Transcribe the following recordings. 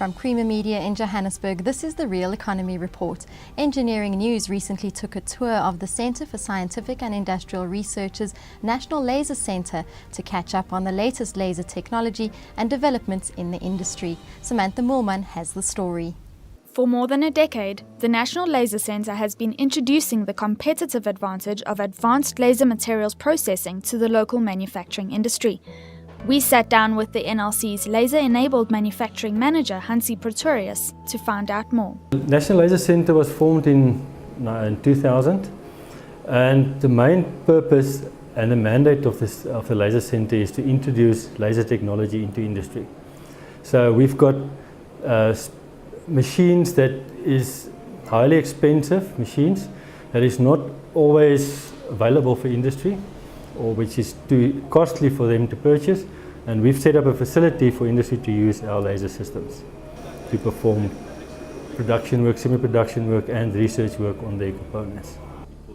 From Creamer Media in Johannesburg, this is the Real Economy Report. Engineering News recently took a tour of the Centre for Scientific and Industrial Research's National Laser Centre to catch up on the latest laser technology and developments in the industry. Samantha Moolman has the story. For more than a decade, the National Laser Centre has been introducing the competitive advantage of advanced laser materials processing to the local manufacturing industry. We sat down with the NLC's Laser-Enabled Manufacturing Manager, Hansi Pretorius, to find out more. The National Laser Centre was formed in 2000, and the main purpose and the mandate of the Laser Centre is to introduce laser technology into industry. So we've got machines that is highly expensive machines that is not always available for industry, or which is too costly for them to purchase, and we've set up a facility for industry to use our laser systems to perform production work, semi-production work and research work on their components.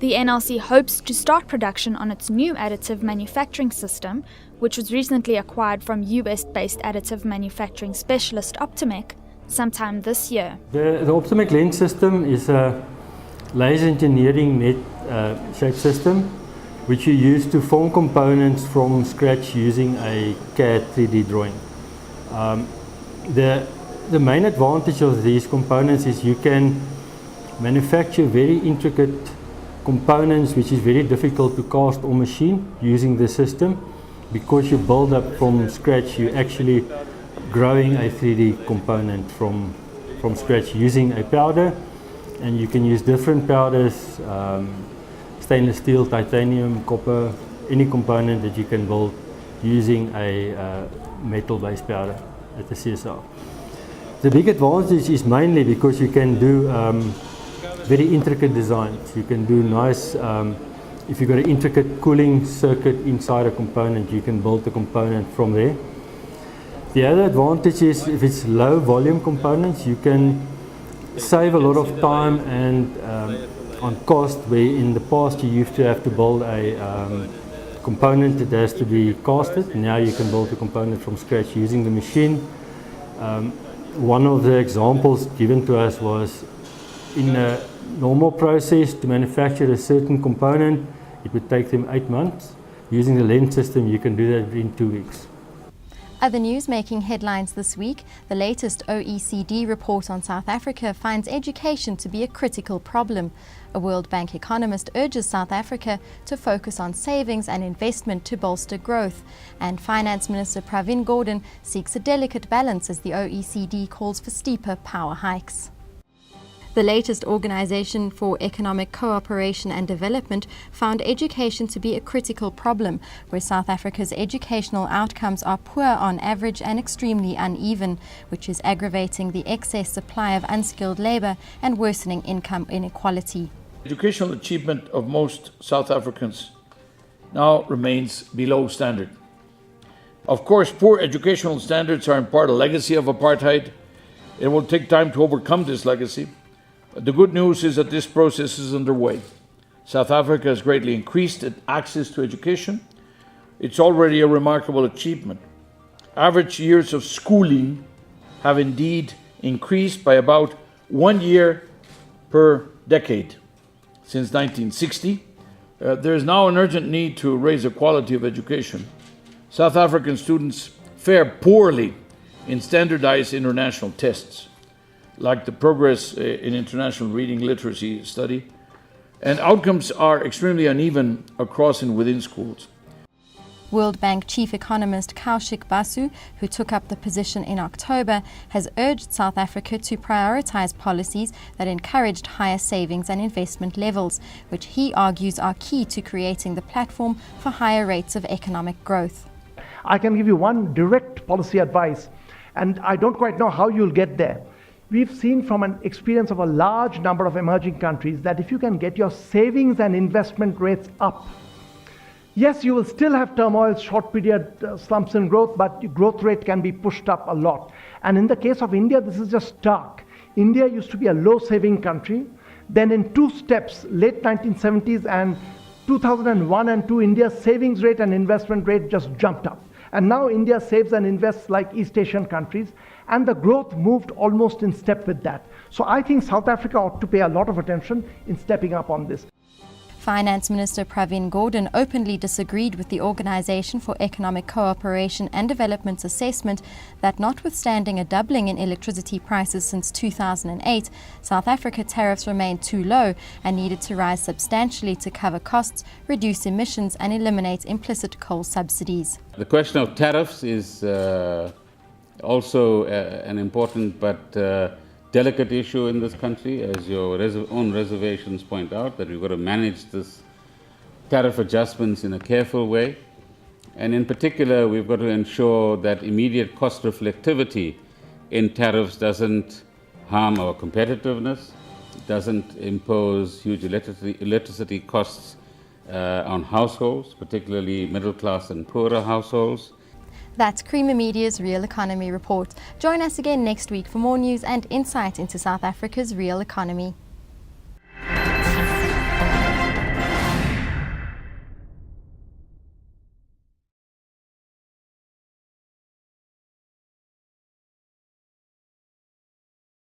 The NLC hopes to start production on its new additive manufacturing system, which was recently acquired from US-based additive manufacturing specialist Optimec, sometime this year. The Optimec lens system is a laser engineering net shape system which you use to form components from scratch using a CAD 3D drawing. The main advantage of these components is you can manufacture very intricate components which is very difficult to cast or machine using the system. Because you build up from scratch, you're actually growing a 3D component from scratch using a powder, and you can use different powders, stainless steel, titanium, copper, any component that you can build using a metal-based powder at the CSR. The big advantage is mainly because you can do very intricate designs. You can do nice, if you've got an intricate cooling circuit inside a component, you can build the component from there. The other advantage is if it's low volume components, you can save a lot of time and on cost, where in the past you used to have to build a component that has to be casted. Now you can build a component from scratch using the machine. One of the examples given to us was in a normal process to manufacture a certain component, it would take them 8 months. Using the lens system, you can do that in 2 weeks. Other news making headlines this week: the latest OECD report on South Africa finds education to be a critical problem. A World Bank economist urges South Africa to focus on savings and investment to bolster growth. And Finance Minister Pravin Gordhan seeks a delicate balance as the OECD calls for steeper power hikes. The latest Organization for Economic Cooperation and Development found education to be a critical problem, where South Africa's educational outcomes are poor on average and extremely uneven, which is aggravating the excess supply of unskilled labor and worsening income inequality. Educational achievement of most South Africans now remains below standard. Of course, poor educational standards are in part a legacy of apartheid. It will take time to overcome this legacy. The good news is that this process is underway. South Africa has greatly increased its access to education. It's already a remarkable achievement. Average years of schooling have indeed increased by about 1 year per decade since 1960. There is now an urgent need to raise the quality of education. South African students fare poorly in standardized international tests, like the Progress in International Reading Literacy study, and outcomes are extremely uneven across and within schools. World Bank Chief Economist Kaushik Basu, who took up the position in October, has urged South Africa to prioritize policies that encouraged higher savings and investment levels, which he argues are key to creating the platform for higher rates of economic growth. I can give you one direct policy advice, and I don't quite know how you'll get there. We've seen from an experience of a large number of emerging countries that if you can get your savings and investment rates up, yes, you will still have turmoil, short period slumps in growth, but the growth rate can be pushed up a lot. And in the case of India, this is just stark. India used to be a low saving country. Then in 2 steps, late 1970s and 2001 and 2, India's savings rate and investment rate just jumped up. And now India saves and invests like East Asian countries. and the growth moved almost in step with that. So I think South Africa ought to pay a lot of attention in stepping up on this. Finance Minister Pravin Gordhan openly disagreed with the Organisation for Economic Cooperation and Development's assessment that notwithstanding a doubling in electricity prices since 2008, South Africa tariffs remain too low and needed to rise substantially to cover costs, reduce emissions and eliminate implicit coal subsidies. The question of tariffs is also an important but delicate issue in this country, as your own reservations point out, that we've got to manage this tariff adjustments in a careful way. And in particular, we've got to ensure that immediate cost reflectivity in tariffs doesn't harm our competitiveness, doesn't impose huge electricity costs on households, particularly middle class and poorer households. That's Creamer Media's Real Economy Report. Join us again next week for more news and insight into South Africa's real economy.